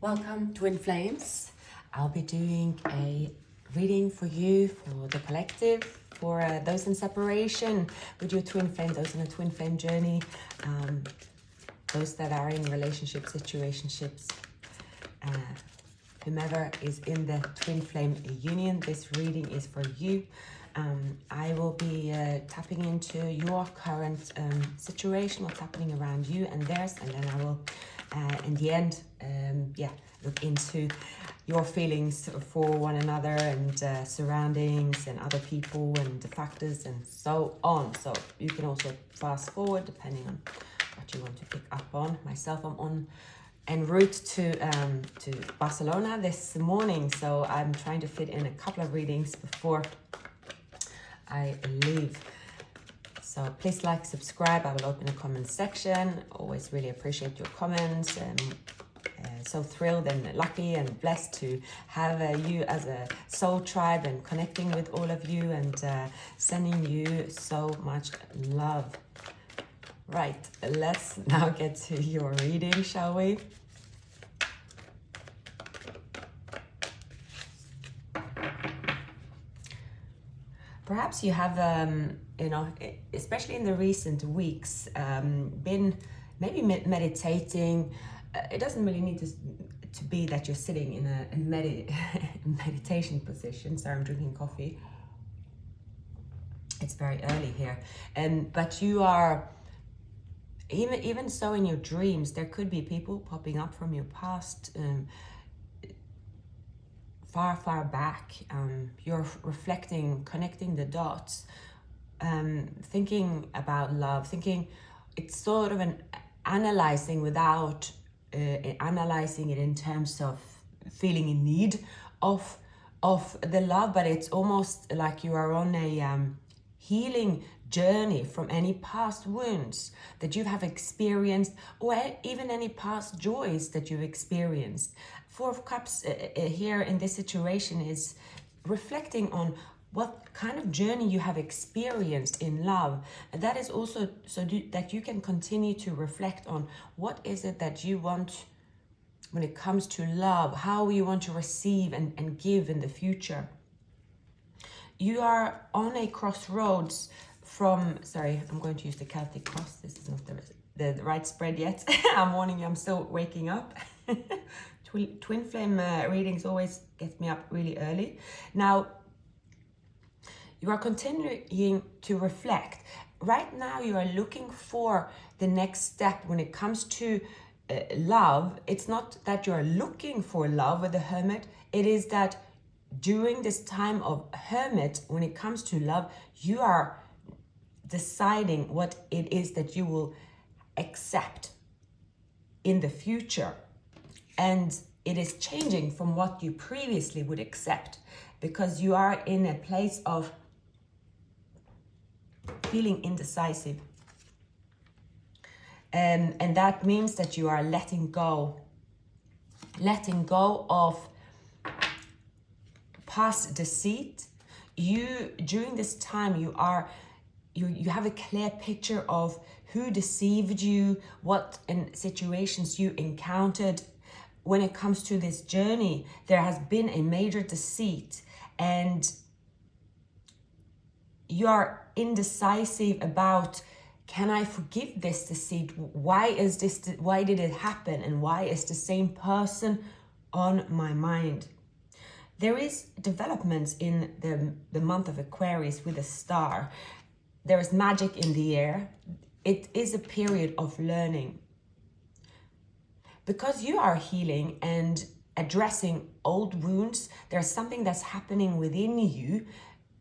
Welcome, Twin Flames. I'll be doing a reading for you, for the collective, for those in separation with your twin flame, those in a twin flame journey, those that are in relationship situationships, whomever is in the twin flame union. This reading is for you. I will be tapping into your current situation, what's happening around you and theirs, and then I will in the end look into your feelings for one another and surroundings and other people and the factors and so on. So you can also fast forward depending on what you want to pick up on. Myself, I'm en route to Barcelona this morning, so I'm trying to fit in a couple of readings before I leave. So please like, subscribe. I will open a comment section. Always really appreciate your comments. So thrilled and lucky and blessed to have you as a soul tribe and connecting with all of you and sending you so much love. Right, let's now get to your reading, shall we? Perhaps you have, especially in the recent weeks, been maybe meditating. It doesn't really need to be that you're sitting in a meditation position. Sorry, I'm drinking coffee. It's very early here. But you are, even so in your dreams, there could be people popping up from your past, far back. You're reflecting, connecting the dots, thinking about love, thinking it's sort of an analyzing without analyzing it in terms of feeling in need of the love, but it's almost like you are on a healing journey from any past wounds that you have experienced, or even any past joys that you've experienced. Four of Cups here in this situation is reflecting on what kind of journey you have experienced in love. And that is also that you can continue to reflect on what is it that you want when it comes to love, how you want to receive and give in the future. You are on a crossroads from, sorry, I'm going to use the Celtic cross. This is not the right spread yet. I'm warning you, I'm still waking up. Twin flame readings always get me up really early. Now, you are continuing to reflect. Right now, you are looking for the next step when it comes to love. It's not that you are looking for love with the Hermit. It is that during this time of Hermit, when it comes to love, you are deciding what it is that you will accept in the future. And it is changing from what you previously would accept, because you are in a place of feeling indecisive. And that means that you are letting go of past deceit. During this time, you have a clear picture of who deceived you, what in situations you encountered. When it comes to this journey, there has been a major deceit, and you are indecisive about, can I forgive this deceit? Why did it happen? And why is the same person on my mind? There is developments in the month of Aquarius with a star. There is magic in the air. It is a period of learning. Because you are healing and addressing old wounds, there's something that's happening within you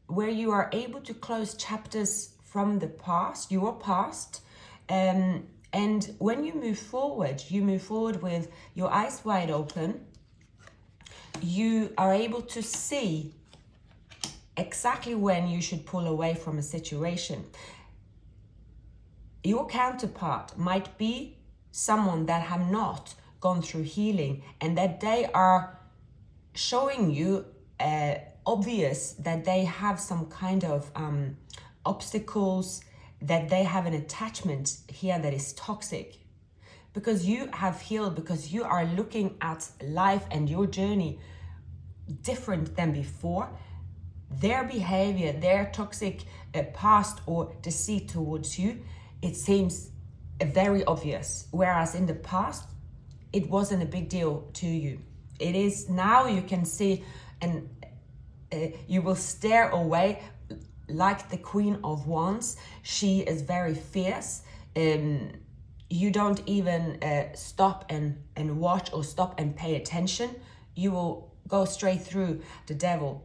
where you are able to close chapters from the past, your past. And when you move forward with your eyes wide open. You are able to see exactly when you should pull away from a situation. Your counterpart might be someone that have not gone through healing, and that they are showing you obvious that they have some kind of obstacles, that they have an attachment here that is toxic. because you have healed, because you are looking at life and your journey different than before, their behavior, their toxic past or deceit towards you, it seems very obvious. Whereas in the past, it wasn't a big deal to you. It is now. You can see, and you will stare away like the Queen of Wands. She is very fierce. You don't even stop and watch or stop and pay attention. You will go straight through the devil.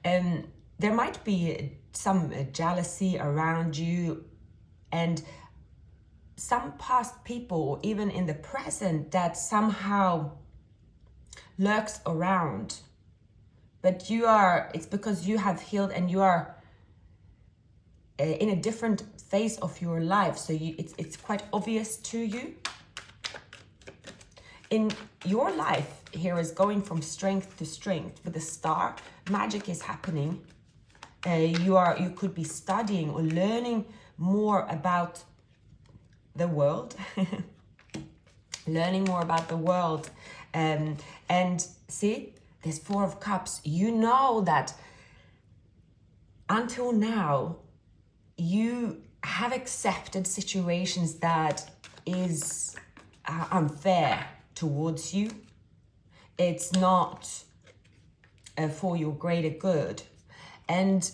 There might be some jealousy around you, and some past people, even in the present, that somehow lurks around. But it's because you have healed and you are in a different phase of your life. So it's quite obvious to you. In your life, here is going from strength to strength with the star. Magic is happening. You could be studying or learning more about the world. Learning more about the world. And see, there's Four of Cups. You know that until now, you have accepted situations that is unfair towards you. It's not for your greater good. And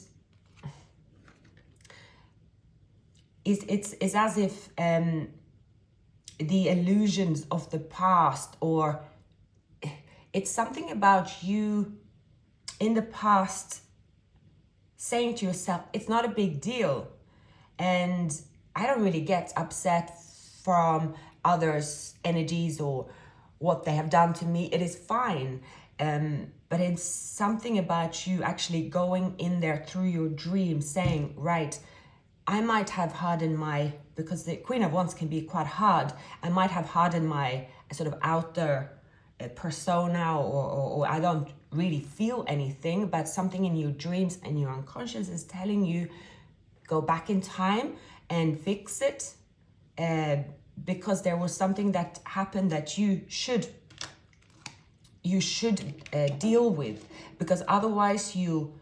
it's as if the illusions of the past, or it's something about you in the past saying to yourself, it's not a big deal. And I don't really get upset from others' energies or what they have done to me. It is fine. But it's something about you actually going in there through your dream saying, right, I might have hardened because the Queen of Wands can be quite hard. I might have hardened my sort of outer persona, or I don't really feel anything, but something in your dreams and your unconscious is telling you, go back in time and fix it, because there was something that happened that you should deal with, because otherwise you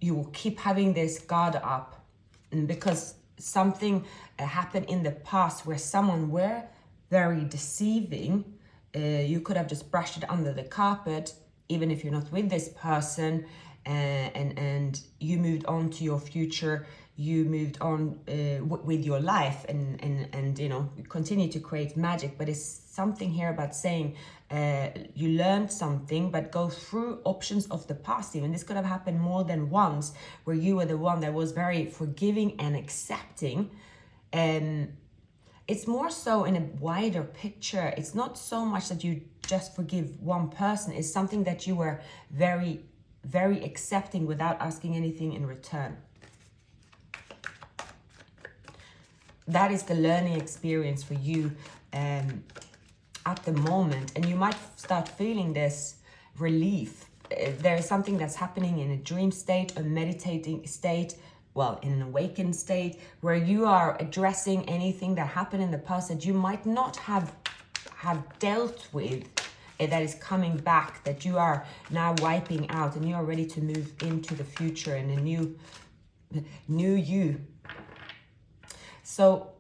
will keep having this guard up. And because something happened in the past where someone were very deceiving, you could have just brushed it under the carpet, even if you're not with this person, and you moved on to your future. You moved on with your life, and you know, you continue to create magic. But it's something here about saying you learned something, but go through options of the past. Even this could have happened more than once, where you were the one that was very forgiving and accepting. And it's more so in a wider picture. It's not so much that you just forgive one person. It's something that you were very, very accepting without asking anything in return. That is the learning experience for you at the moment. And you might start feeling this relief. There is something that's happening in a dream state, a meditating state, well, in an awakened state, where you are addressing anything that happened in the past that you might not have dealt with, that is coming back, that you are now wiping out, and you are ready to move into the future and a new you. So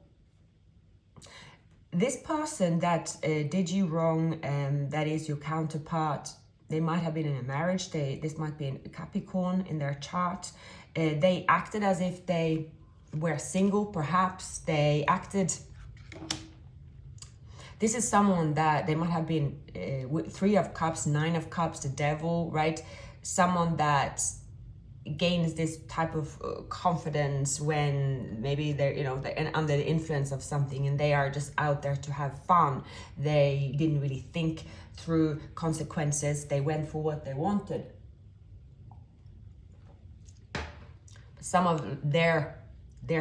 this person that did you wrong, that is your counterpart, they might have been in a marriage. This might be a Capricorn in their chart. They acted as if they were single, perhaps. They acted... This is someone that they might have been with Three of Cups, Nine of Cups, the Devil, right? Someone that gains this type of confidence when maybe they're, they're under the influence of something, and they are just out there to have fun. They didn't really think through consequences. They went for what they wanted. Some of their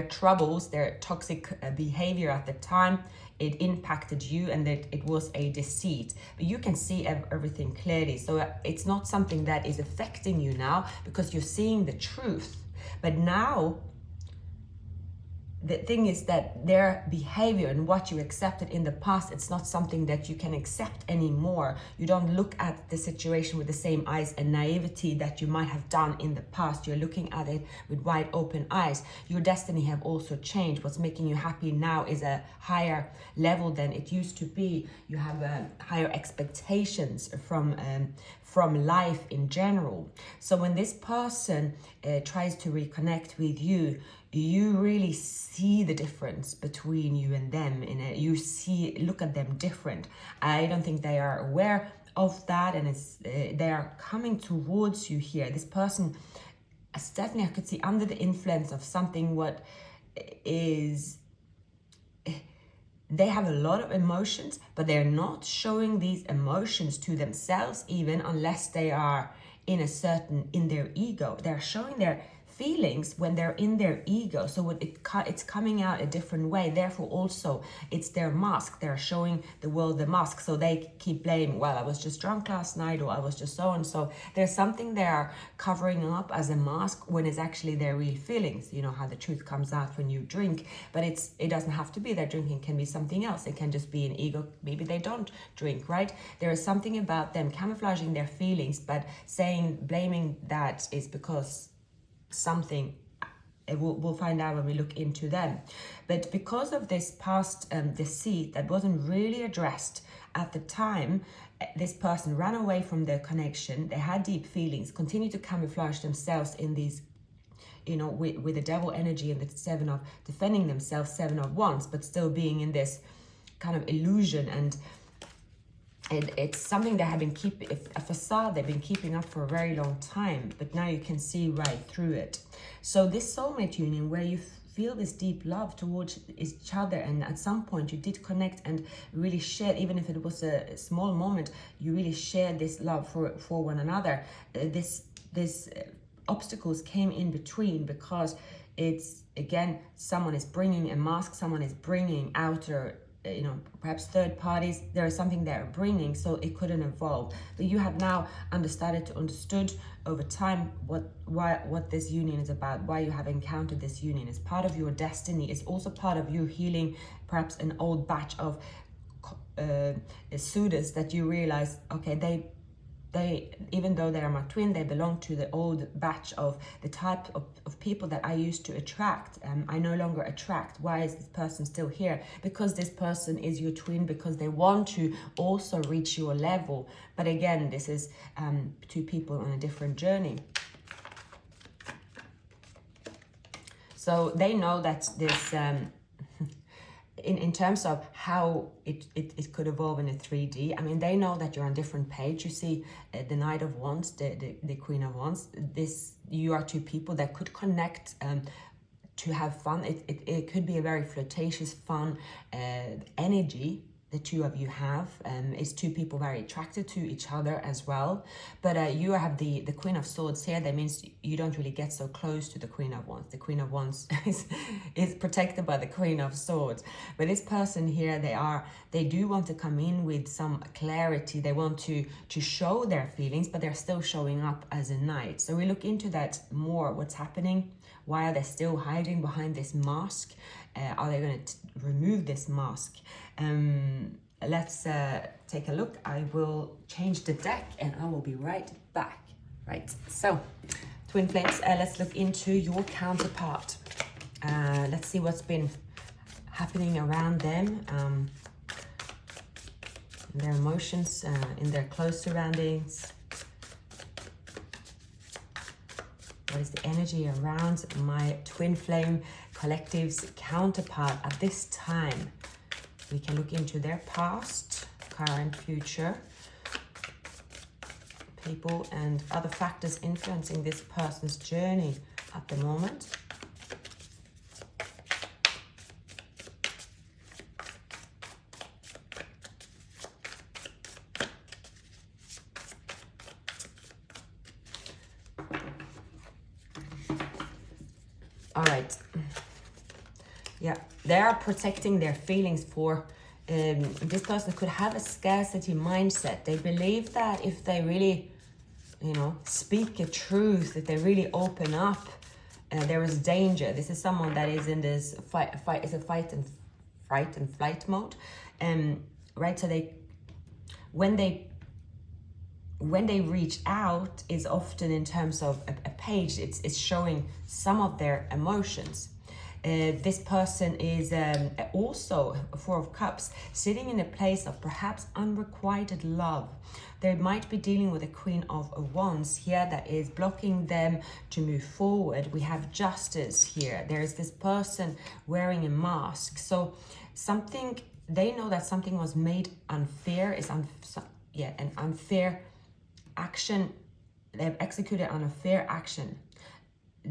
troubles, their toxic behavior at the time, it impacted you, and that it was a deceit. But you can see everything clearly. So it's not something that is affecting you now, because you're seeing the truth. But now the thing is that their behavior and what you accepted in the past, it's not something that you can accept anymore. You don't look at the situation with the same eyes and naivety that you might have done in the past. You're looking at it with wide open eyes. Your destiny have also changed. What's making you happy now is a higher level than it used to be. You have higher expectations from life in general. So when this person tries to reconnect with you, you really see the difference between you and them. You look at them different. I don't think they are aware of that, and they are coming towards you here. This person, definitely I could see under the influence of something what is, they have a lot of emotions, but they're not showing these emotions to themselves even, unless they are in their ego. They're showing their feelings when they're in their ego, so it's coming out a different way. Therefore also it's their mask. They're showing the world the mask, so they keep blaming, well, I was just drunk last night, or I was just so and so. There's something they're covering up as a mask when it's actually their real feelings. You know how the truth comes out when you drink, but it doesn't have to be that. Drinking can be something else. It can just be an ego. Maybe they don't drink, right? There is something about them camouflaging their feelings, but blaming that is because something, we'll find out when we look into them. But because of this past deceit that wasn't really addressed at the time, this person ran away from their connection. They had deep feelings, continue to camouflage themselves in these, with the devil energy and the seven of defending themselves, seven of wands, but still being in this kind of illusion. And it's something they have been a facade they've been keeping up for a very long time, but now you can see right through it. So this soulmate union, where you feel this deep love towards each other, and at some point you did connect and really shared, even if it was a small moment, you really shared this love for one another. This obstacles came in between, because it's, again, someone is bringing a mask, someone is bringing outer, perhaps third parties. There is something they're bringing, so it couldn't evolve. But you have now understood over time what this union is about, why you have encountered this union. It's part of your destiny. It's also part of you healing perhaps an old batch of suitors that you realize, okay, they even though they are my twin, they belong to the old batch of the type of people that I used to attract. I no longer attract. Why is this person still here? Because this person is your twin, because they want to also reach your level. But again, this is two people on a different journey. So they know that this, in terms of how it could evolve in a 3D, I mean, they know that you're on different page. You see the Knight of Wands, the Queen of Wands. You are two people that could connect to have fun. It could be a very flirtatious, fun energy. The two of you have is two people very attracted to each other as well. But you have the Queen of Swords here. That means you don't really get so close to the Queen of Wands. The Queen of Wands is protected by the Queen of Swords. But this person here, they do want to come in with some clarity. They want to show their feelings, but they're still showing up as a knight. So we look into that more. What's happening? Why are they still hiding behind this mask? Are they going to remove this mask? Let's take a look. I will change the deck and I will be right back. Right, so twin flames, let's look into your counterpart. Let's see what's been happening around them, their emotions, in their close surroundings. What is the energy around my twin flame collective's counterpart at this time? We can look into their past, current, future, people and other factors influencing this person's journey at the moment. All right. Yeah, they are protecting their feelings for this person could have a scarcity mindset. They believe that if they really, speak a truth, if they really open up, There is danger. This is someone that is in this fight and flight mode, right? So when they reach out, is often in terms of a page. It's showing some of their emotions. This person is also Four of Cups, sitting in a place of perhaps unrequited love. They might be dealing with a Queen of Wands here that is blocking them to move forward. We have Justice here. There is this person wearing a mask. So they know that something was made unfair, an unfair action. They've executed an unfair action.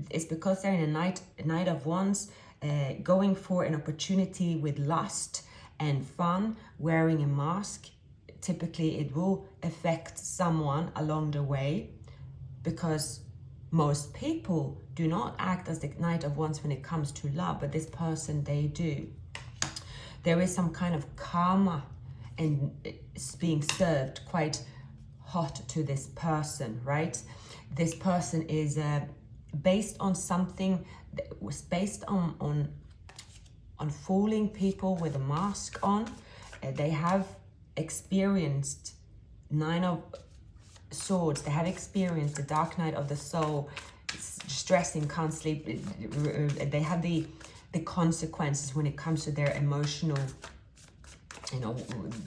It's because they're in a Knight of Wands, going for an opportunity with lust and fun, wearing a mask. Typically, it will affect someone along the way, because most people do not act as the Knight of Wands when it comes to love, but this person, they do. There is some kind of karma and it's being served quite hot to this person, right? This person is based on something that was based on fooling people with a mask on. They have experienced Nine of Swords. They have experienced the dark night of the soul, stressing, can't sleep. They have the consequences when it comes to their emotional,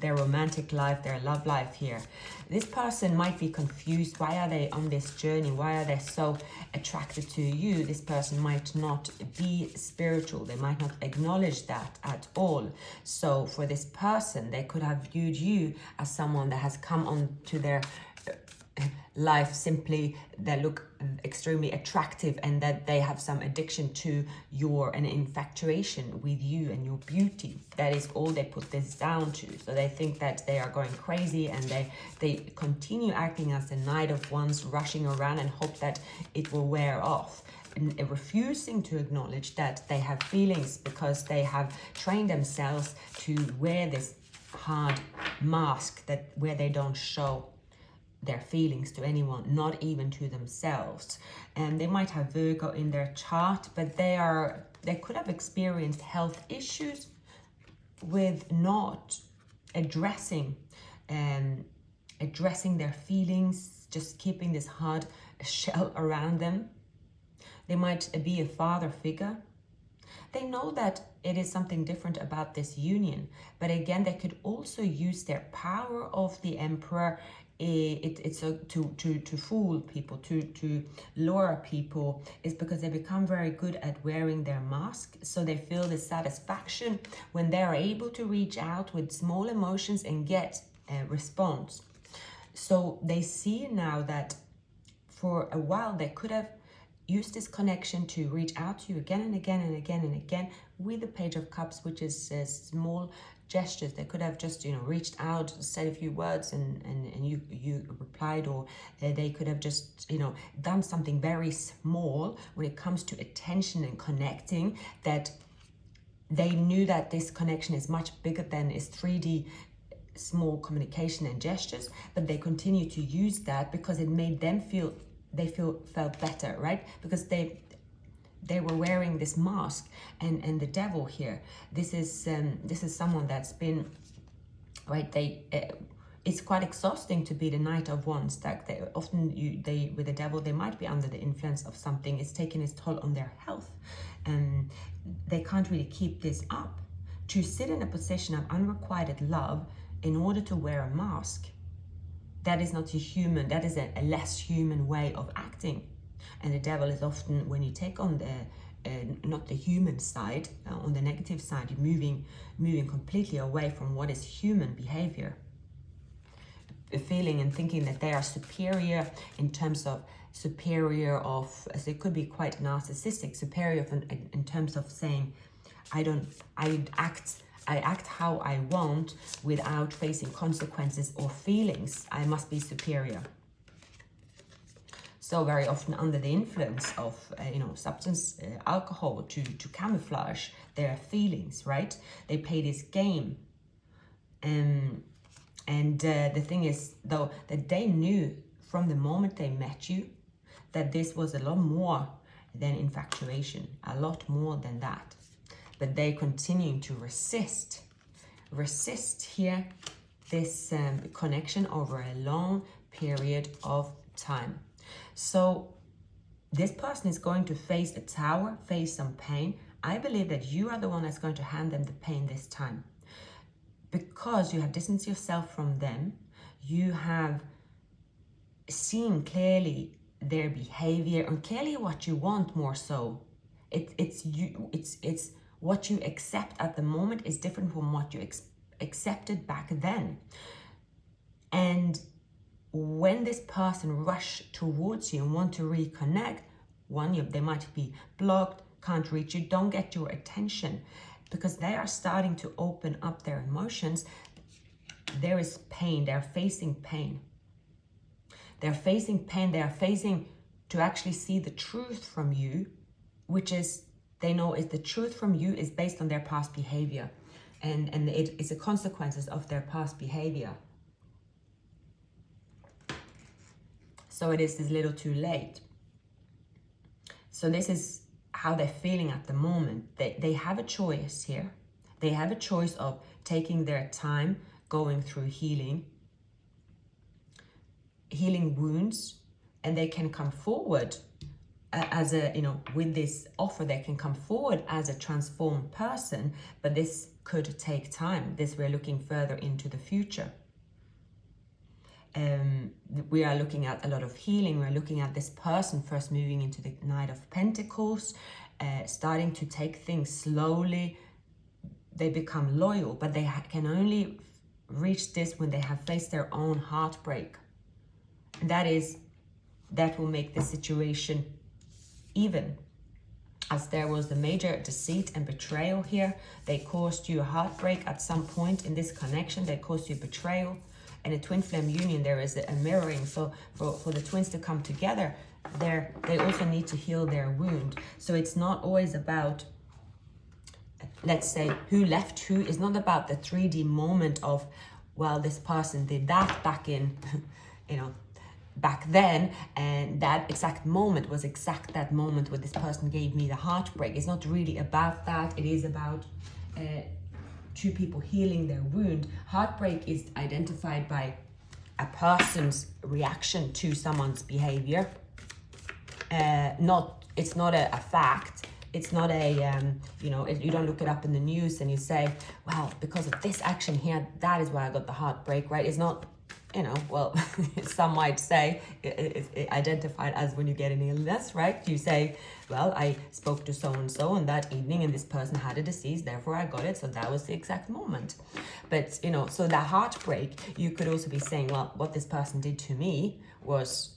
their romantic life, their love life here. This person might be confused. Why are they on this journey? Why are they so attracted to you? This person might not be spiritual. They might not acknowledge that at all. So for this person, they could have viewed you as someone that has come on to their life simply that look extremely attractive, and that they have some addiction to an infatuation with you and your beauty. That is all they put this down to. So they think that they are going crazy, and they continue acting as the Knight of Wands, rushing around and hope that it will wear off, and refusing to acknowledge that they have feelings, because they have trained themselves to wear this hard mask where they don't show their feelings to anyone, not even to themselves. And they might have Virgo in their chart, but they could have experienced health issues with not addressing their feelings, just keeping this hard shell around them. They might be a father figure. They know that it is something different about this union, but again, they could also use their power of the Emperor. It's to fool people, to lure people, is because they become very good at wearing their mask. So they feel the satisfaction when they're able to reach out with small emotions and get a response. So they see now that for a while they could have used this connection to reach out to you again and again and again and again with the Page of Cups, which is small gestures. They could have just reached out, said a few words, and you replied, or they could have just done something very small when it comes to attention and connecting, that they knew that this connection is much bigger than is 3D small communication and gestures, but they continue to use that because it made them felt better, right? Because they were wearing this mask, and the Devil here. This is someone that's been, right? It's quite exhausting to be the Knight of Wands. That with the Devil, they might be under the influence of something. It's taking its toll on their health, and they can't really keep this up. To sit in a position of unrequited love in order to wear a mask, that is not a human, that is a less human way of acting. And the Devil is often, when you take on not the human side, on the negative side, you're moving completely away from what is human behavior. Feeling and thinking that they are superior in terms of so it could be quite narcissistic, superior in terms of saying, I act how I want without facing consequences or feelings. I must be superior. So very often under the influence of substance, alcohol, to camouflage their feelings, right? They play this game. And the thing is, though, that they knew from the moment they met you that this was a lot more than infatuation, a lot more than that. But they continue to resist here this connection over a long period of time. So this person is going to face a tower, face some pain. I believe that you are the one that's going to hand them the pain this time, because you have distanced yourself from them. You have seen clearly their behavior and clearly what you want more so. It's what you accept at the moment is different from what you accepted back then. And when this person rush towards you and want to reconnect, they might be blocked, can't reach you, don't get your attention, because they are starting to open up their emotions. There is pain. They're facing pain. They're facing pain. They are facing to actually see the truth from you, which is, they know is the truth from you is based on their past behavior. And it is the consequences of their past behavior. So it is a little too late. So this is how they're feeling at the moment. They have a choice here. They have a choice of taking their time, going through healing wounds, and they can come forward as a, with this offer, they can come forward as a transformed person, but this could take time. We're looking further into the future. We are looking at a lot of healing. We're looking at this person first moving into the Knight of Pentacles, starting to take things slowly. They become loyal, but they can only reach this when they have faced their own heartbreak. And that will make the situation even. As there was the major deceit and betrayal here, they caused you a heartbreak at some point in this connection. They caused you betrayal. And a twin flame union, there is a mirroring. So for the twins to come together, they also need to heal their wound. So it's not always about, let's say, who left who. It's not about the 3D moment of, well, this person did that back in, back then, and that exact moment was that moment where this person gave me the heartbreak. It's not really about that. It is about two people healing their wound. Heartbreak is identified by a person's reaction to someone's behavior. It's not a fact. It's not a, you don't look it up in the news and you say, well, because of this action here, that is why I got the heartbreak, right? It's not, well, some might say it's identified as when you get an illness, right? You say, well, I spoke to so-and-so on that evening and this person had a disease, therefore I got it. So that was the exact moment. But, so that heartbreak, you could also be saying, well, what this person did to me was,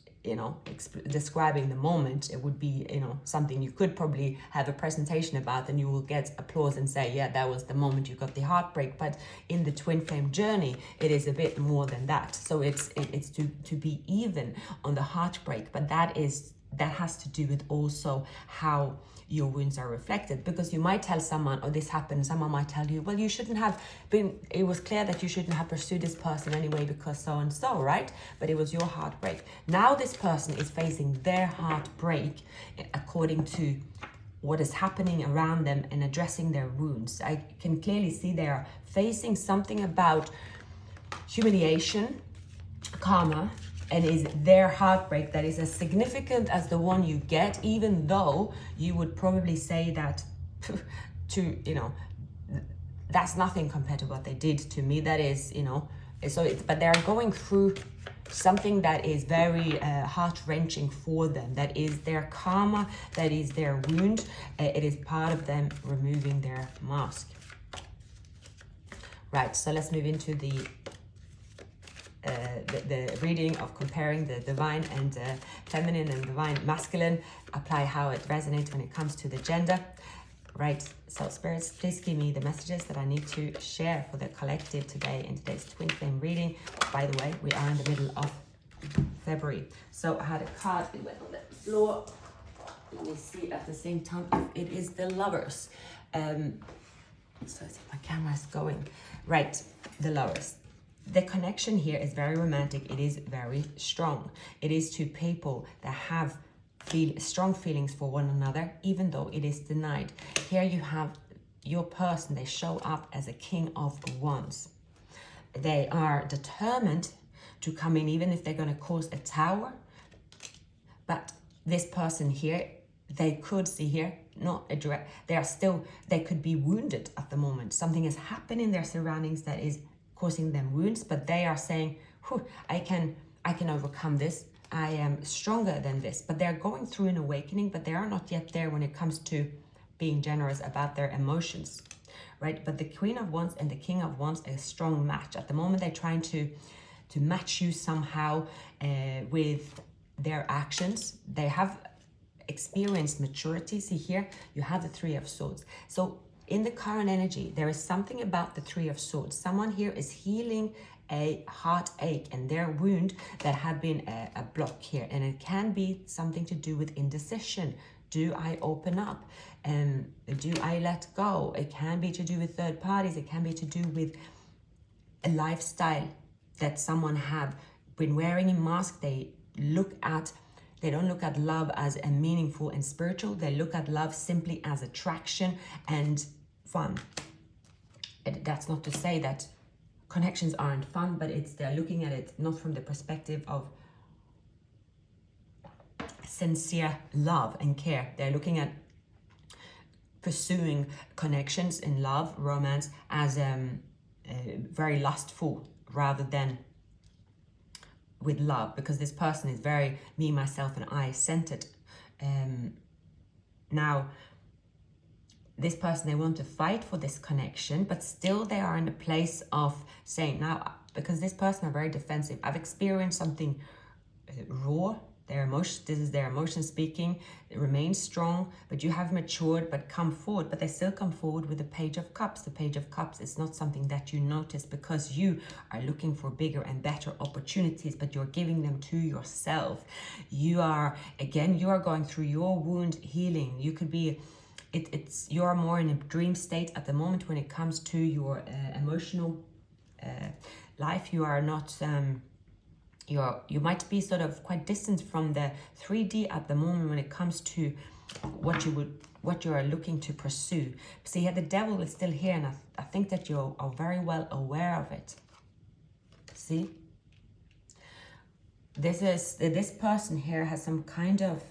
describing the moment. It would be, something you could probably have a presentation about and you will get applause and say, yeah, that was the moment you got the heartbreak. But in the twin flame journey, it is a bit more than that. So it's to be even on the heartbreak, but that has to do with also how your wounds are reflected, because you might tell someone, oh, this happened. Someone might tell you, well, you shouldn't have been, it was clear that you shouldn't have pursued this person anyway because so-and-so, right? But it was your heartbreak. Now this person is facing their heartbreak according to what is happening around them and addressing their wounds. I can clearly see they are facing something about humiliation, karma, and is their heartbreak that is as significant as the one you get, even though you would probably say that that's nothing compared to what they did to me. That is, but they're going through something that is very heart-wrenching for them. That is their karma, that is their wound. It is part of them removing their mask. Right, so let's move into the reading of comparing the divine and feminine and divine masculine. Apply how it resonates when it comes to the gender. Right, so spirits, please give me the messages that I need to share for the collective today in today's twin flame reading. By the way, we are in the middle of February. So I had a card, it went on the floor. Let me see at the same time if it is the Lovers. So my camera is going. Right, the Lovers. The connection here is very romantic. It is very strong. It is two people that have strong feelings for one another, even though it is denied. Here you have your person, they show up as a King of Wands. They are determined to come in, even if they're going to cause a tower. But this person here, they could see here, not a direct, they could be wounded at the moment. Something has happened in their surroundings that is causing them wounds, but they are saying, I can overcome this. I am stronger than this. But they're going through an awakening, but they are not yet there when it comes to being generous about their emotions, right? But the Queen of Wands and the King of Wands are a strong match. At the moment, they're trying to match you somehow with their actions. They have experienced maturity. See here, you have the Three of Swords. So in the current energy, there is something about the Three of Swords. Someone here is healing a heartache and their wound that had been a block here. And it can be something to do with indecision. Do I open up? Do I let go? It can be to do with third parties. It can be to do with a lifestyle that someone have been wearing a mask. They don't look at love as a meaningful and spiritual. They look at love simply as attraction and fun. That's not to say that connections aren't fun, but they're looking at it not from the perspective of sincere love and care. They're looking at pursuing connections in love, romance, as very lustful rather than with love, because this person is very me, myself, and I centered. Now, this person, they want to fight for this connection, but still they are in a place of saying, now, because this person are very defensive. I've experienced something raw. Their emotion, this is their emotion speaking. It remains strong, but you have matured, but come forward. But they still come forward with the Page of Cups. The Page of Cups is not something that you notice because you are looking for bigger and better opportunities, but you're giving them to yourself. You are going through your wound healing. You could be, you're more in a dream state at the moment when it comes to your emotional life. You are not... You might be sort of quite distant from the 3D at the moment when it comes to what you are looking to pursue. See, the Devil is still here, and I think that you are very well aware of it. See, this person here has some kind of.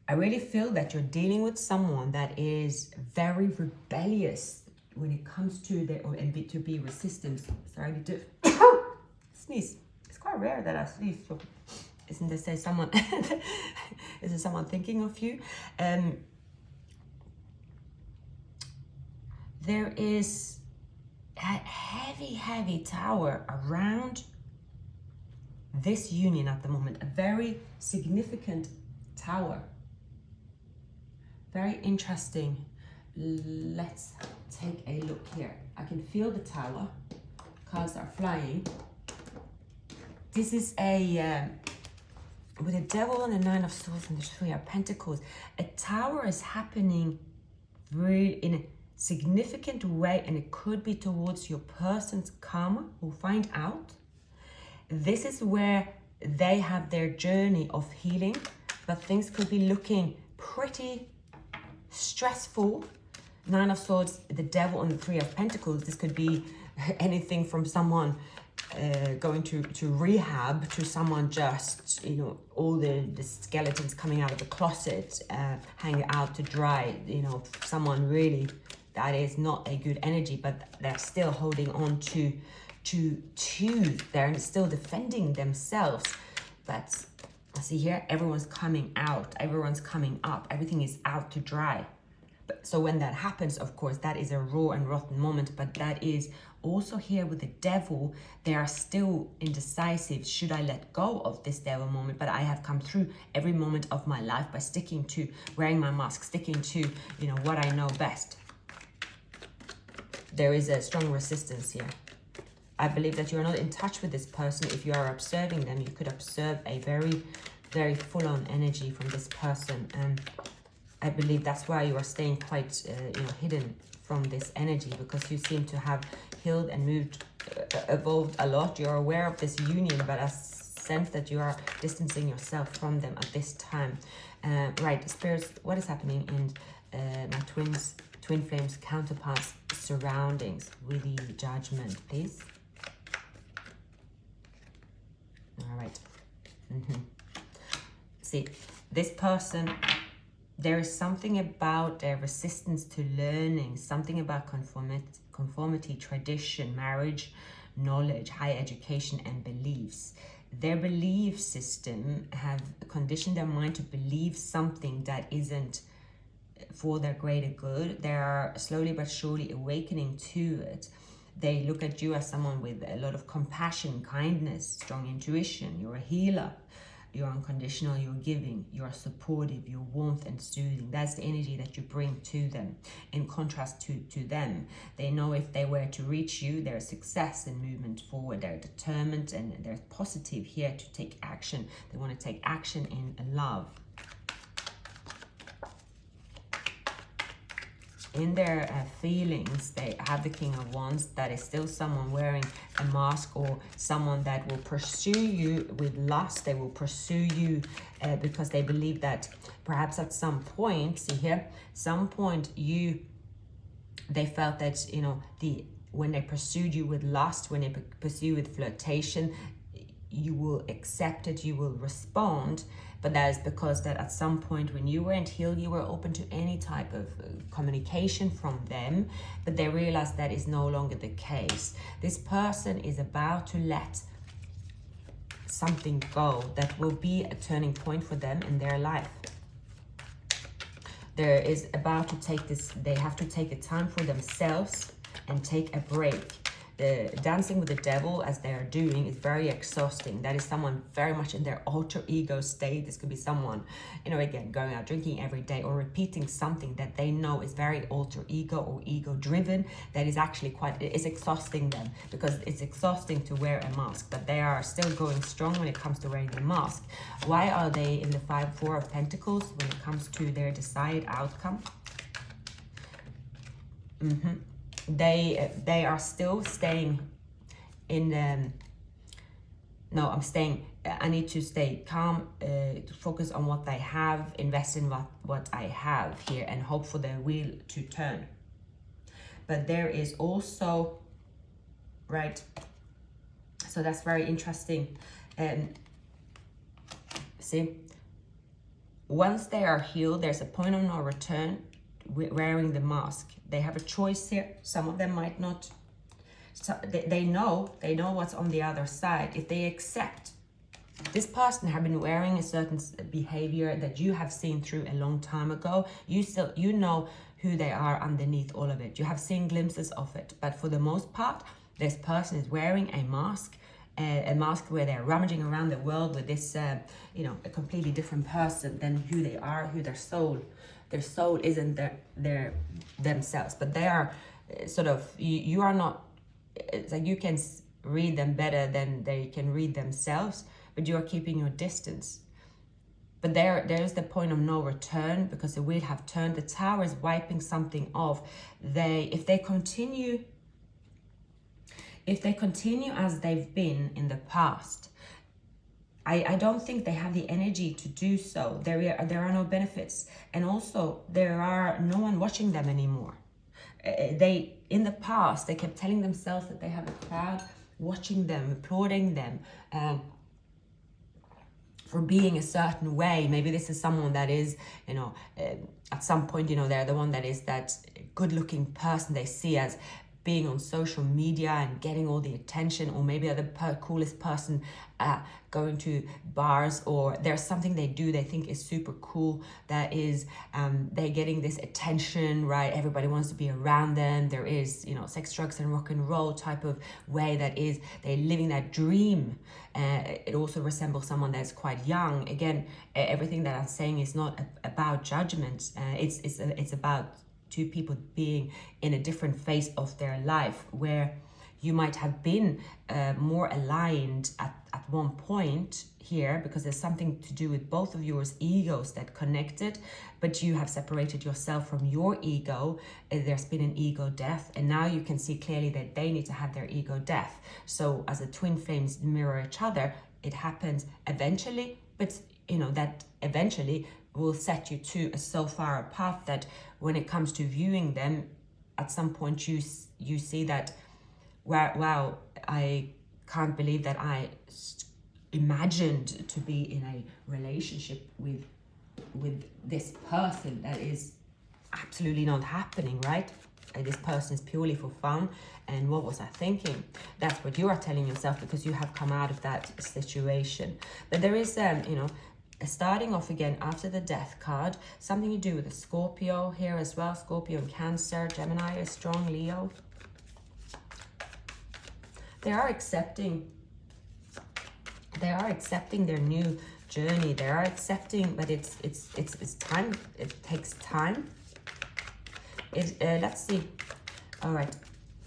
I really feel that you're dealing with someone that is very rebellious when it comes to to be resistant. Sorry to sneeze. It's quite rare that I sneeze. So isn't this someone? Is it someone thinking of you? There is a heavy tower around this union at the moment. A very significant tower. Very interesting. Let's take a look here. I can feel the tower. Cards are flying. This is with a Devil and a Nine of Swords and the Three of Pentacles. A tower is happening really in a significant way, and it could be towards your person's karma. We'll find out. This is where they have their journey of healing, but things could be looking pretty stressful. Nine of Swords, the Devil, and the Three of Pentacles. This could be anything from someone going to rehab to someone just, all the skeletons coming out of the closet, hanging out to dry. Someone really that is not a good energy, but they're still holding on to they're still defending themselves. But I see here, everyone's coming out, everyone's coming up, everything is out to dry. So when that happens, of course, that is a raw and rotten moment, but that is also here with the Devil. They are still indecisive. Should I let go of this Devil moment? But I have come through every moment of my life by sticking to wearing my mask, sticking to, what I know best. There is a strong resistance here. I believe that you're not in touch with this person. If you are observing them, you could observe a very, very full-on energy from this person. And I believe that's why you are staying quite, hidden from this energy, because you seem to have healed and moved, evolved a lot. You're aware of this union, but as sense that you are distancing yourself from them at this time. Right, spirits, what is happening in my twin flames counterparts surroundings with the judgment, please? All right. See, this person, there is something about their resistance to learning, something about conformity, tradition, marriage, knowledge, higher education, and beliefs. Their belief system have conditioned their mind to believe something that isn't for their greater good. They are slowly but surely awakening to it. They look at you as someone with a lot of compassion, kindness, strong intuition. You're a healer. You're unconditional, you're giving, you're supportive, you're warmth and soothing. That's the energy that you bring to them. In contrast to them, they know if they were to reach you, there's success and movement forward. They're determined and they're positive here to take action. They want to take action in love. In their feelings, they have the King of Wands. That is still someone wearing a mask, or someone that will pursue you with lust. They will pursue you because they believe that perhaps at some point, see here, some point they felt that, you know, when they pursued you with lust, when they pursue you with flirtation, you will accept it, you will respond. But that is because that at some point when you weren't healed, you were open to any type of communication from them, but they realized that is no longer the case. This person is about to let something go that will be a turning point for them in their life. There is about to take this, they have to take a time for themselves and take a break. The dancing with the devil, as they are doing, is very exhausting. That is someone very much in their alter ego state. This could be someone, you know, again, going out drinking every day or repeating something that they know is very alter ego or ego driven. That is actually it's exhausting them, because it's exhausting to wear a mask, but they are still going strong when it comes to wearing the mask. Why are they in the 4 of Pentacles when it comes to their desired outcome? They are still staying in I need to stay calm, to focus on what I have, invest in what I have here, and hope for the wheel to turn. But there is also, right, so that's very interesting. See, once they are healed, there's a point of no return. Wearing the mask, they have a choice here. Some of them might not. So they know what's on the other side. If they accept, this person have been wearing a certain behavior that you have seen through a long time ago. You know who they are underneath all of it. You have seen glimpses of it, but for the most part, this person is wearing a mask where they're rummaging around the world with this, you know, a completely different person than who they are, who their soul isn't their themselves, but they are sort of, you are not, it's like you can read them better than they can read themselves, but you are keeping your distance. But there's the point of no return, because the wheel have turned. The Tower is wiping something off. If they continue as they've been in the past, I don't think they have the energy to do so. There are no benefits, and also there are no one watching them anymore. In the past, they kept telling themselves that they have a crowd watching them, applauding them for being a certain way. Maybe this is someone that is, you know, at some point, you know, they're the one that is that good-looking person they see as being on social media and getting all the attention, or maybe they're the coolest person going to bars, or there's something they do they think is super cool, that is they're getting this attention, right? Everybody wants to be around them. There is, you know, sex, drugs and rock and roll type of way that is they're living that dream. It also resembles someone that's quite young. Again, everything that I'm saying is not about judgment. It's about two people being in a different phase of their life, where you might have been more aligned at one point here, because there's something to do with both of yours egos that connected, but you have separated yourself from your ego. There's been an ego death, and now you can see clearly that they need to have their ego death. So as the twin flames mirror each other, it happens eventually, but that eventually will set you to so far a path that when it comes to viewing them, at some point you see that, wow, I can't believe that I imagined to be in a relationship with this person. That is absolutely not happening, right? This person is purely for fun. And what was I thinking? That's what you are telling yourself, because you have come out of that situation. But there is starting off again after the Death card, something to do with the Scorpio here as well. Scorpio and Cancer, Gemini, a strong Leo. They are accepting their new journey. They are accepting, but it's time. It takes time. Let's see. All right,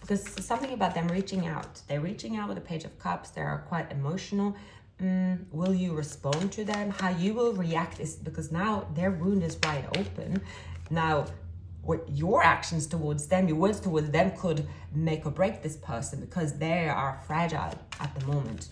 because something about them reaching out. They're reaching out with the Page of Cups. They are quite emotional. Will you respond to them? How you will react is because now their wound is wide open. Now, what your actions towards them, your words towards them could make or break this person, because they are fragile at the moment.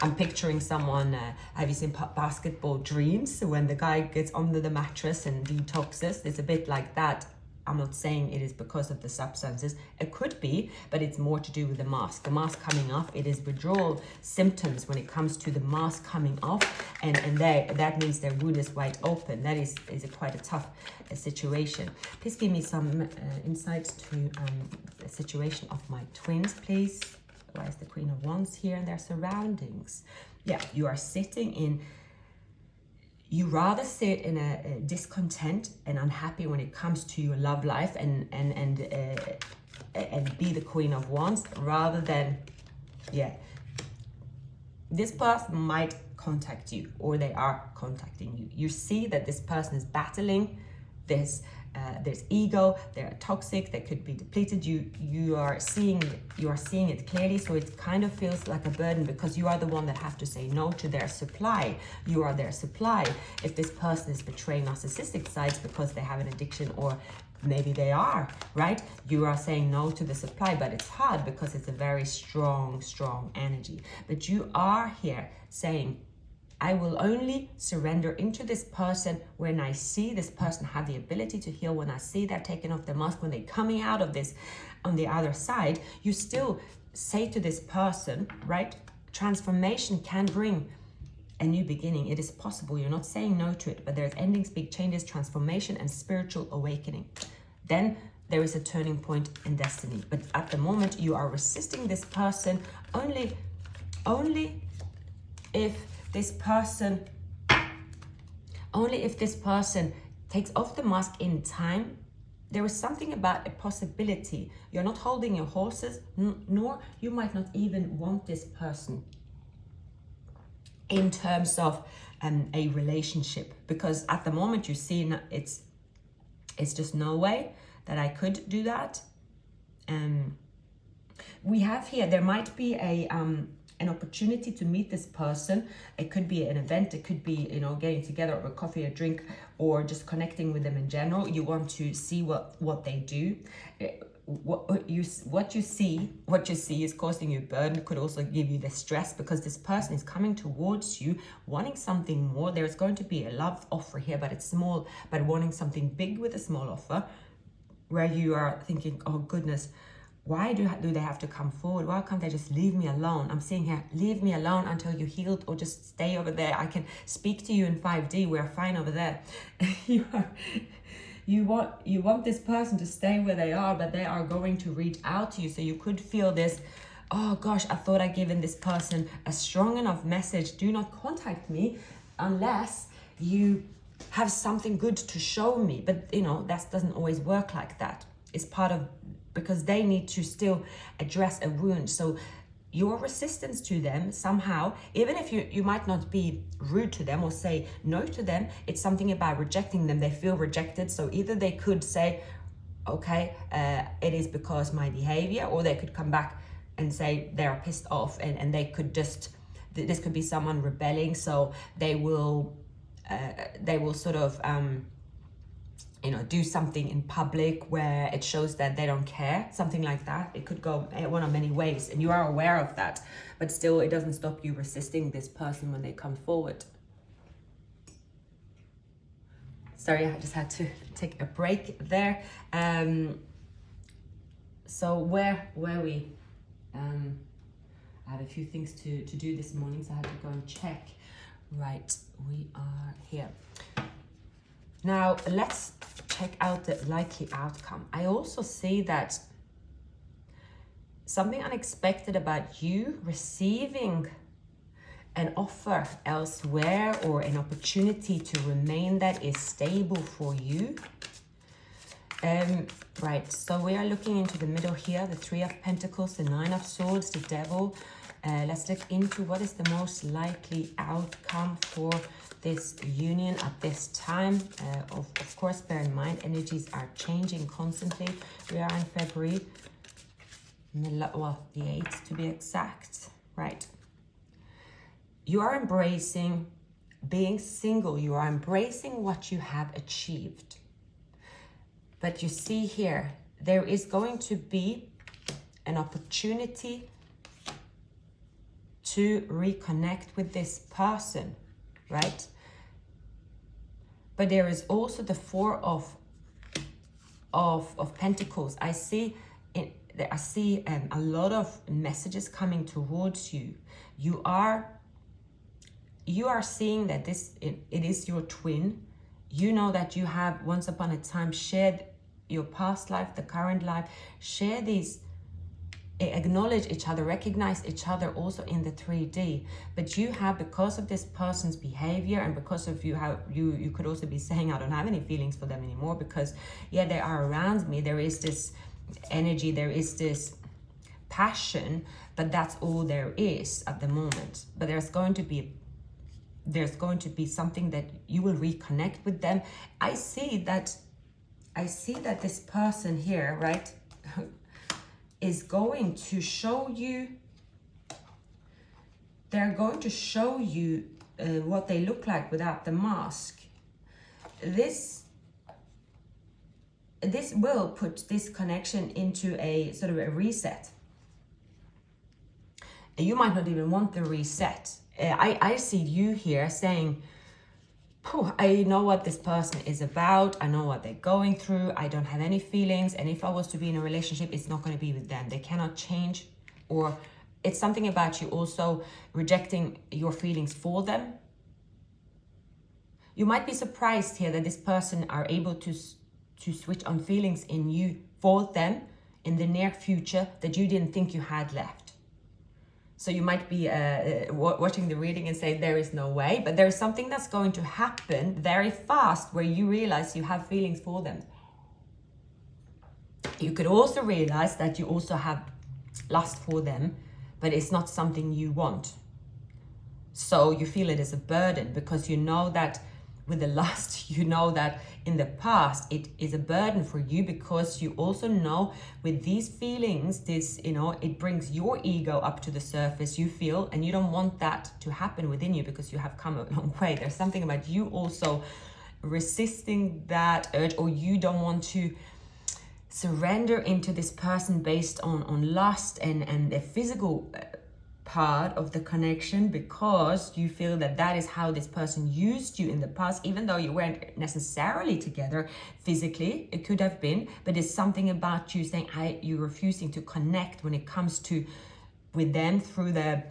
I'm picturing someone, have you seen Basketball Dreams? When the guy gets under the mattress and detoxes, it's a bit like that. I'm not saying it is because of the substances. It could be, but it's more to do with the mask. The mask coming off, it is withdrawal symptoms when it comes to the mask coming off. And that means their wound is wide open. That is quite a tough situation. Please give me some insights to the situation of my twins, please. Why is the Queen of Wands here and their surroundings? Yeah, you are sitting in, you rather sit in a discontent and unhappy when it comes to your love life and be the Queen of Wands, rather than, this person might contact you, or they are contacting you. You see that this person is battling this. There's ego, they're toxic, they could be depleted. You are seeing it clearly, so it kind of feels like a burden, because you are the one that have to say no to their supply. You are their supply. If this person is betraying narcissistic sides because they have an addiction, or maybe they are, right? You are saying no to the supply, but it's hard because it's a very strong energy. But you are here saying, I will only surrender into this person when I see this person have the ability to heal, when I see they're taking off the mask, when they're coming out of this on the other side. You still say to this person, right? Transformation can bring a new beginning. It is possible. You're not saying no to it, but there's endings, big changes, transformation, and spiritual awakening. Then there is a turning point in destiny. But at the moment, you are resisting this person only if this person takes off the mask in time. There is something about a possibility. You're not holding your horses, nor you might not even want this person in terms of a relationship, because at the moment you see it's just no way that I could do that. We have here, there might be an opportunity to meet this person. It could be an event, it could be, getting together over coffee, a drink, or just connecting with them in general. You want to see what they do. What you see is causing you burden. It could also give you the stress, because this person is coming towards you wanting something more. There's going to be a love offer here, but it's small, but wanting something big with a small offer, where you are thinking, oh goodness, why do they have to come forward? Why can't they just leave me alone? I'm seeing here, leave me alone until you healed, or just stay over there. I can speak to you in 5D. We're fine over there. You want this person to stay where they are, but they are going to reach out to you. So you could feel this, oh gosh, I thought I'd given this person a strong enough message. Do not contact me unless you have something good to show me. But that doesn't always work like that. It's part of, because they need to still address a wound. So your resistance to them somehow, even if you might not be rude to them or say no to them, it's something about rejecting them. They feel rejected. So either they could say, okay, it is because my behavior, or they could come back and say they're pissed off, and they could just, this could be someone rebelling. So they will sort of do something in public where it shows that they don't care, something like that. It could go one of many ways, and you are aware of that, but still it doesn't stop you resisting this person when they come forward. Sorry, I just had to take a break there. So where were we? I have a few things to do this morning, so I had to go and check. Right, we are here. Now, let's check out the likely outcome. I also see that something unexpected about you receiving an offer elsewhere, or an opportunity to remain that is stable for you. Right, so we are looking into the middle here, the Three of Pentacles, the Nine of Swords, the Devil. Let's look into what is the most likely outcome for this union at this time. Of course, bear in mind, energies are changing constantly. We are in February, well, the 8th to be exact, right? You are embracing being single. You are embracing what you have achieved. But you see here, there is going to be an opportunity to reconnect with this person, right? But there is also the Four of Pentacles. I see a lot of messages coming towards you. You are seeing that it is your twin. You know that you have once upon a time shared your past life, the current life, share these, acknowledge each other, recognize each other also in the 3D. But you have, because of this person's behavior, and because of you could also be saying, I don't have any feelings for them anymore, because yeah, they are around me, there is this energy, there is this passion, but that's all there is at the moment. But there's going to be something that you will reconnect with them. I see that this person here, right, is going to show you, they're going to show you what they look like without the mask. This will put this connection into a sort of a reset. And you might not even want the reset. I see you here saying, I know what this person is about. I know what they're going through. I don't have any feelings. And if I was to be in a relationship, it's not going to be with them. They cannot change. Or it's something about you also rejecting your feelings for them. You might be surprised here that this person are able to switch on feelings in you for them in the near future that you didn't think you had left. So you might be watching the reading and say, there is no way, but there is something that's going to happen very fast where you realize you have feelings for them. You could also realize that you also have lust for them, but it's not something you want. So you feel it as a burden, because you know that with the lust, you know that in the past it is a burden for you, because you also know with these feelings, this, it brings your ego up to the surface, you feel, and you don't want that to happen within you because you have come a long way. There's something about you also resisting that urge, or you don't want to surrender into this person based on lust and the physical part of the connection, because you feel that is how this person used you in the past, even though you weren't necessarily together physically. It could have been, but it's something about you saying you're refusing to connect when it comes to with them through the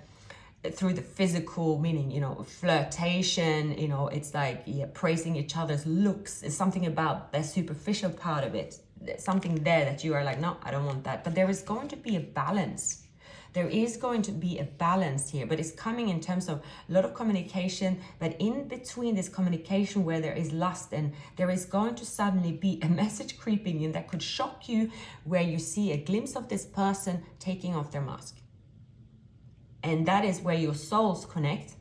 physical, meaning flirtation, it's like praising each other's looks. It's something about the superficial part of it. There's something there that you are like, no, I don't want that. But there is going to be a balance. There is going to be a balance here, but it's coming in terms of a lot of communication. But in between this communication where there is lust, and there is going to suddenly be a message creeping in that could shock you, where you see a glimpse of this person taking off their mask. And that is where your souls connect.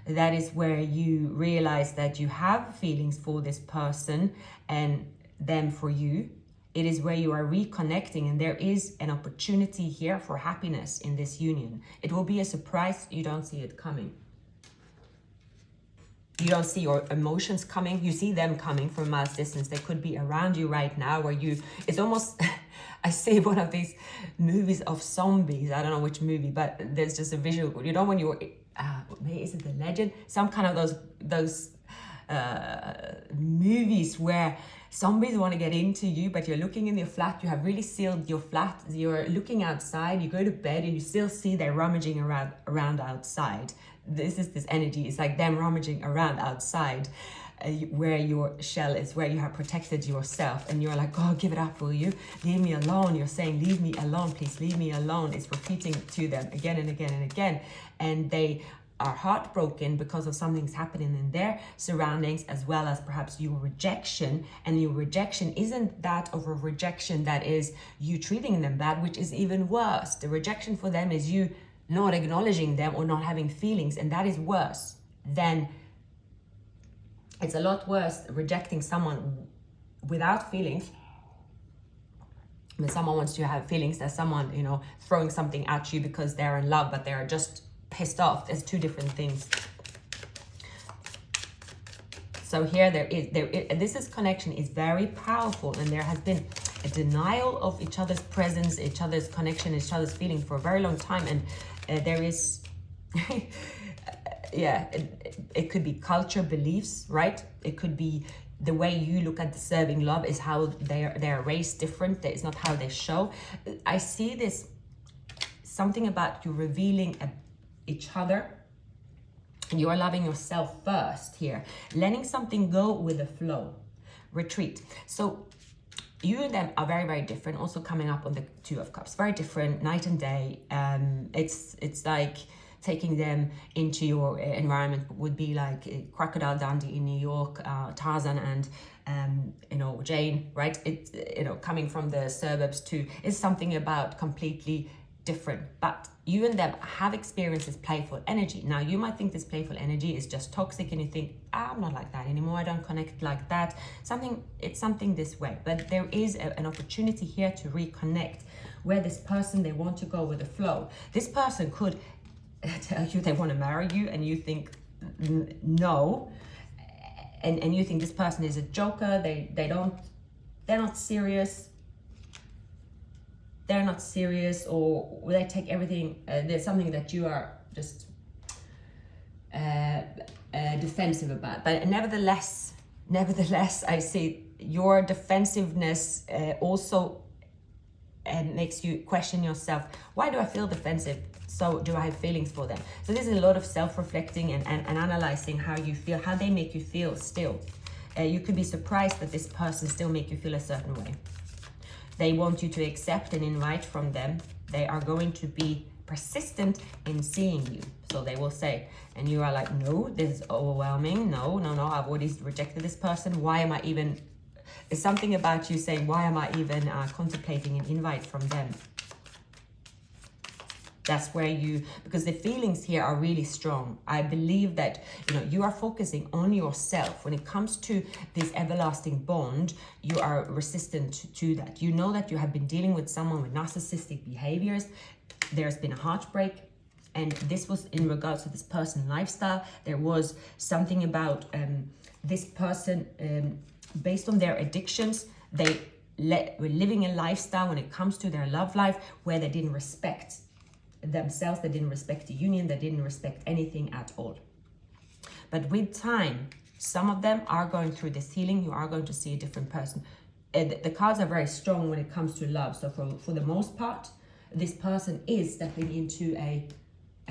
That is where you realize that you have feelings for this person and them for you. It is where you are reconnecting, and there is an opportunity here for happiness in this union. It will be a surprise. You don't see it coming. You don't see your emotions coming. You see them coming from miles distance. They could be around you right now where it's almost, I see one of these movies of zombies. I don't know which movie, but there's just a visual, you know, when you're, is it The Legend? Some kind of those movies where zombies want to get into you, but you're looking in your flat, you have really sealed your flat, you're looking outside, you go to bed and you still see they're rummaging around outside. This is this energy. It's like them rummaging around outside where your shell is, where you have protected yourself, and you're like, oh, give it up, will you? Leave me alone. You're saying, leave me alone, please leave me alone. It's repeating to them again and again and again. And they are heartbroken because of something's happening in their surroundings, as well as perhaps your rejection. And your rejection isn't that of a rejection that is you treating them bad, which is even worse. The rejection for them is you not acknowledging them or not having feelings, and that is worse than, it's a lot worse rejecting someone without feelings. When someone wants to have feelings, there's someone, you know, throwing something at you because they're in love, but they're just pissed off. There's two different things. So here this connection is very powerful, and there has been a denial of each other's presence, each other's connection, each other's feeling for a very long time. And there is, yeah, it could be culture, beliefs, right? It could be the way you look at deserving love is how they're raised different. It's not how they show. I see this, something about you revealing each other. You are loving yourself first here, letting something go with the flow. Retreat. So you and them are very, very different. Also coming up on the Two of Cups, very different, night and day. It's like taking them into your environment would be like Crocodile Dundee in New York, Tarzan and you know, Jane, right? It's, you know, coming from the suburbs to, is something about completely different. But you and them have experienced this playful energy. Now you might think this playful energy is just toxic, and you think, I'm not like that anymore, I don't connect like that. It's something this way. But there is an opportunity here to reconnect, where this person, they want to go with the flow. This person could tell you they want to marry you, and you think no, and you think this person is a joker. They're not serious. They're not serious, or they take everything. There's something that you are just defensive about. But nevertheless, I see your defensiveness also makes you question yourself. Why do I feel defensive? So do I have feelings for them? So there's a lot of self-reflecting and analyzing how you feel, how they make you feel still. You could be surprised that this person still make you feel a certain way. They want you to accept an invite from them. They are going to be persistent in seeing you. So they will say, and you are like, no, this is overwhelming. No, I've already rejected this person. Why am I even, there's something about you saying, why am I even contemplating an invite from them? That's where because the feelings here are really strong. I believe that, you know, you are focusing on yourself. When it comes to this everlasting bond, you are resistant to that. You know that you have been dealing with someone with narcissistic behaviors. There's been a heartbreak, and this was in regards to this person's lifestyle. There was something about this person, based on their addictions, they were living a lifestyle when it comes to their love life where they didn't respect themselves, they didn't respect the union, they didn't respect anything at all. But with time, some of them are going through this healing. You are going to see a different person. The cards are very strong when it comes to love. So for the most part, this person is stepping into a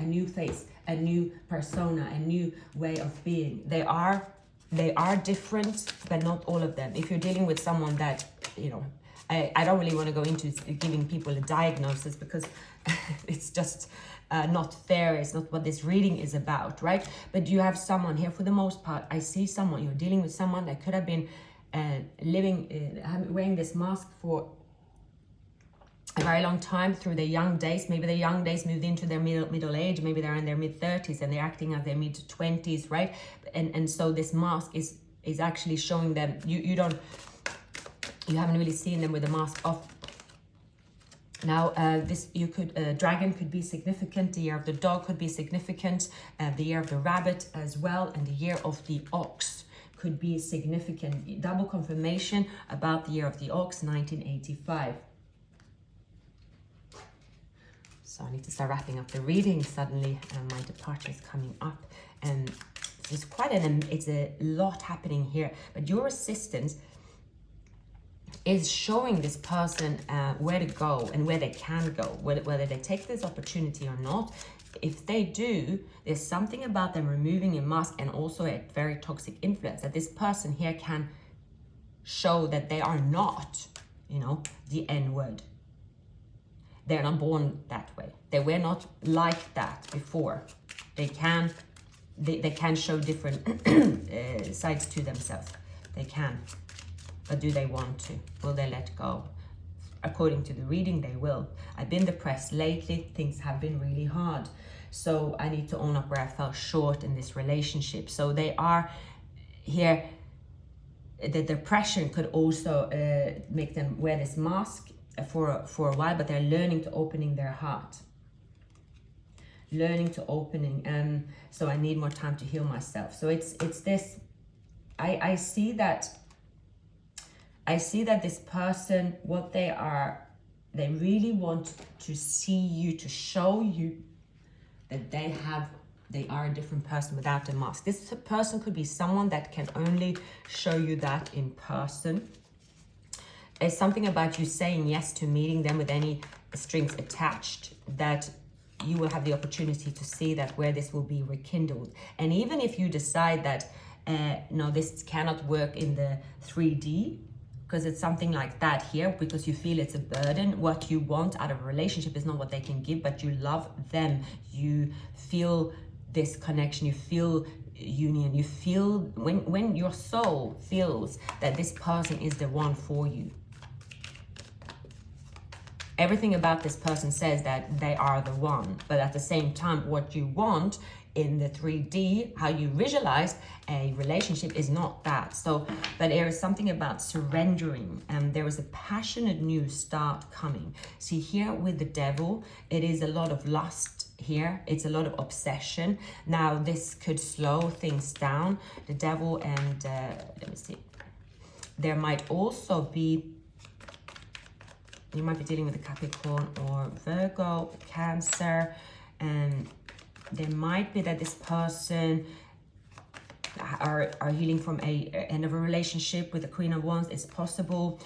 new face, a new persona, a new way of being. They are different, but not all of them. If you're dealing with someone that, you know, I don't really want to go into giving people a diagnosis, because it's just not fair. It's not what this reading is about, right? But you have someone here, for the most part, I see someone, you're dealing with someone that could have been wearing this mask for a very long time through their young days. Maybe the young days moved into their middle age. Maybe they're in their mid-30s and they're acting as their mid-20s, right? And so this mask is actually showing them, you haven't really seen them with the mask off. Now, this dragon could be significant. The year of the dog could be significant. The year of the rabbit as well, and the year of the ox could be significant. Double confirmation about the year of the ox, 1985. So I need to start wrapping up the reading. Suddenly, my departure is coming up, and it's it's a lot happening here. But your assistance is showing this person where to go and where they can go, whether they take this opportunity or not. If they do, there's something about them removing a mask and also a very toxic influence, that this person here can show that they are not, the N-word. They're not born that way. They were not like that before. They can show different sides to themselves. They can. But do they want to? Will they let go? According to the reading, they will. I've been depressed lately. Things have been really hard. So I need to own up where I fell short in this relationship. So they are here. The depression could also make them wear this mask for a while, but they're learning to opening their heart. Learning to opening. So I need more time to heal myself. So it's this. I see that this person, what they are, they really want to see you, to show you that they are a different person without a mask. This person could be someone that can only show you that in person. It's something about you saying yes to meeting them with any strings attached, that you will have the opportunity to see that where this will be rekindled. And even if you decide that, no, this cannot work in the 3D, because it's something like that here, because you feel it's a burden. What you want out of a relationship is not what they can give, but you love them. You feel this connection, you feel union, you feel when your soul feels that this person is the one for you. Everything about this person says that they are the one, but at the same time, what you want in the 3D, how you visualize a relationship, is not that. So, but there is something about surrendering, and there is a passionate new start coming. See here with the devil, it is a lot of lust here. It's a lot of obsession. Now this could slow things down. The devil, and let me see. There might also be, you might be dealing with a Capricorn or Virgo, Cancer, and there might be that this person are healing from a end of a relationship with the Queen of Wands. It's possible.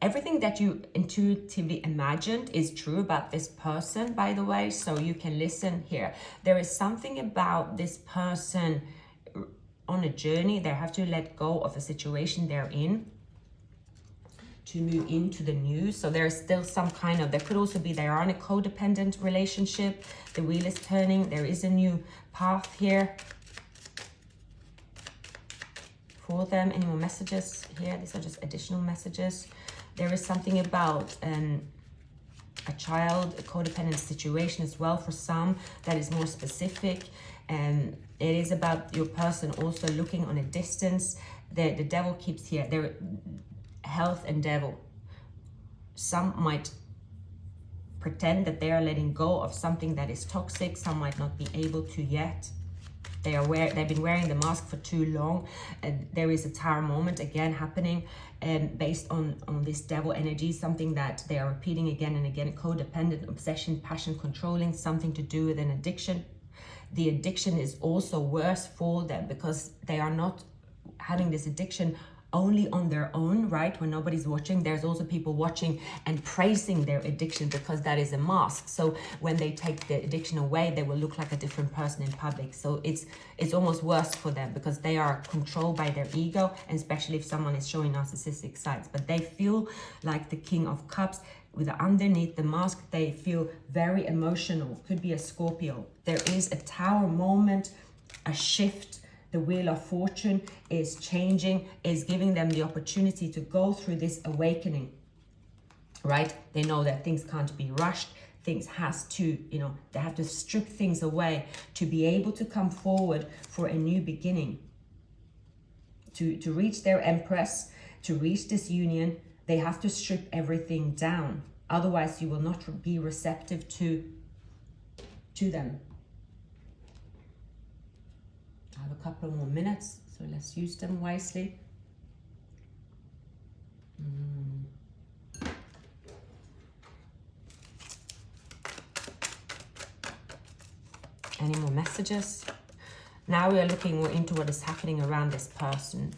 Everything that you intuitively imagined is true about this person, by the way, so you can listen here. There is something about this person on a journey. They have to let go of a situation they're in to move into the new. So there's still some kind of, there could also be they are in a codependent relationship. The wheel is turning. There is a new path here for them. Any more messages here? These are just additional messages. There is something about a child, a codependent situation as well for some that is more specific. And it is about your person also looking on a distance. The devil keeps here. There, health and devil. Some might pretend that they are letting go of something that is toxic. Some might not be able to yet. They've been wearing the mask for too long, and there is a tower moment again happening, and based on this devil energy, something that they are repeating again and again. Codependent, obsession, passion, controlling, something to do with an addiction. The addiction is also worse for them because they are not having this addiction only on their own, right? When nobody's watching, there's also people watching and praising their addiction because that is a mask. So when they take the addiction away, they will look like a different person in public. So it's almost worse for them because they are controlled by their ego, and especially if someone is showing narcissistic sides. But they feel like the King of Cups. With underneath the mask, they feel very emotional. Could be a Scorpio. There is a tower moment, a shift. The Wheel of Fortune is changing, is giving them the opportunity to go through this awakening, right? They know that things can't be rushed. Things has to, they have to strip things away to be able to come forward for a new beginning, to reach their Empress, to reach this union, They have to strip everything down. Otherwise, you will not be receptive to them. I have a couple more minutes, so let's use them wisely. Any more messages? Now we are looking more into what is happening around this person.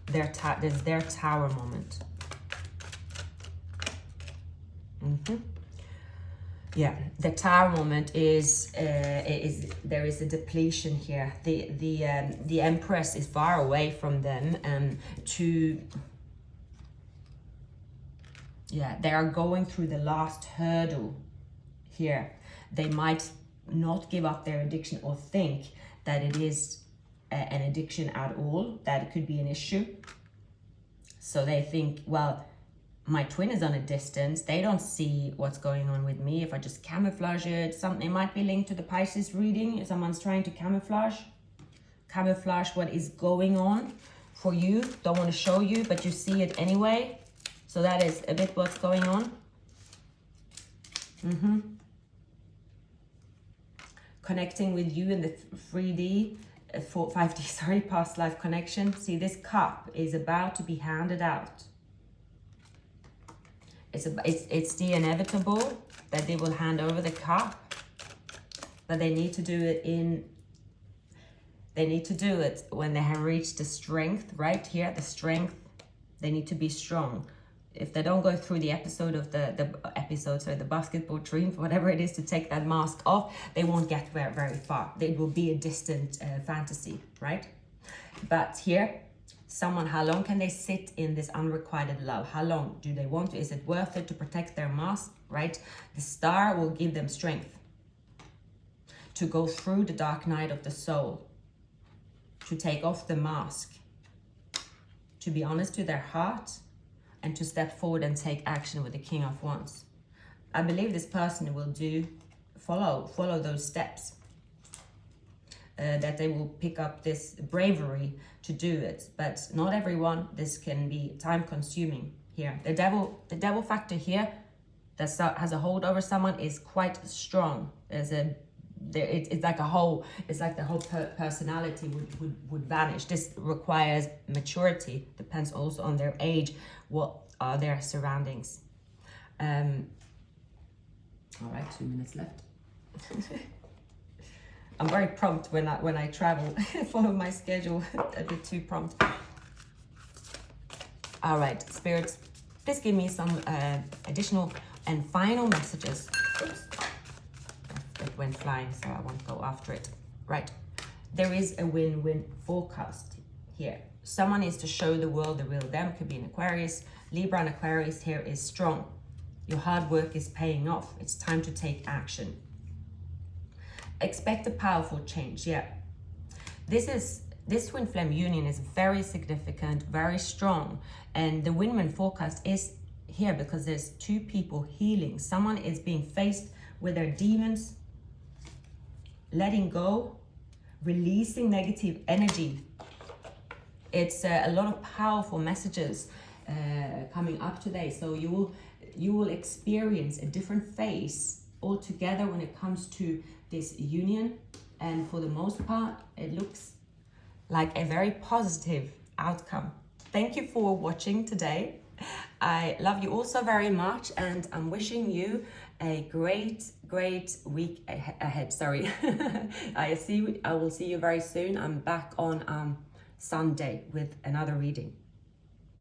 There's their tower moment. Yeah, the tower moment is there is a depletion here. The Empress is far away from them, they are going through the last hurdle here. They might not give up their addiction or think that it is an addiction at all, that it could be an issue. So they think, well, my twin is on a distance. They don't see what's going on with me. If I just camouflage it, something might be linked to the Pisces reading. If someone's trying to camouflage what is going on for you, don't want to show you, but you see it anyway. So that is a bit what's going on. Connecting with you in the 3D, 5D, sorry, past life connection. See, this cup is about to be handed out. It's the inevitable that they will hand over the cup, but they need to do it when they have reached the strength, right here, the strength. They need to be strong. If they don't go through the episode of the basketball dream, whatever it is, to take that mask off, they won't get very far. It will be a distant fantasy, right? But here, how long can they sit in this unrequited love? How long do they want to? Is it worth it to protect their mask, right? The star will give them strength to go through the dark night of the soul, to take off the mask, to be honest to their heart, and to step forward and take action with the King of Wands. I believe this person will follow those steps. That they will pick up this bravery to do it, but not everyone. This can be time consuming here. The devil factor here that has a hold over someone is quite strong. It's like the whole personality would vanish. This requires maturity. Depends also on their age. What are their surroundings? All right, 2 minutes left. I'm very prompt when I travel. Follow my schedule. A bit too prompt. All right, spirits, please give me some additional and final messages. Oops. It went flying, so I won't go after it. Right. There is a win-win forecast here. Someone is to show the world the real them. Could be an Aquarius. Libra and Aquarius here is strong. Your hard work is paying off. It's time to take action. Expect a powerful change. Yeah. This twin flame union is very significant, very strong. And the win-win forecast is here because there's two people healing. Someone is being faced with their demons, letting go, releasing negative energy. It's a lot of powerful messages coming up today. So you will experience a different phase altogether when it comes to this union. And for the most part, it looks like a very positive outcome. Thank you for watching today. I love you all so very much, and I'm wishing you a great week ahead. Sorry. I will see you very soon. I'm back on Sunday with another reading.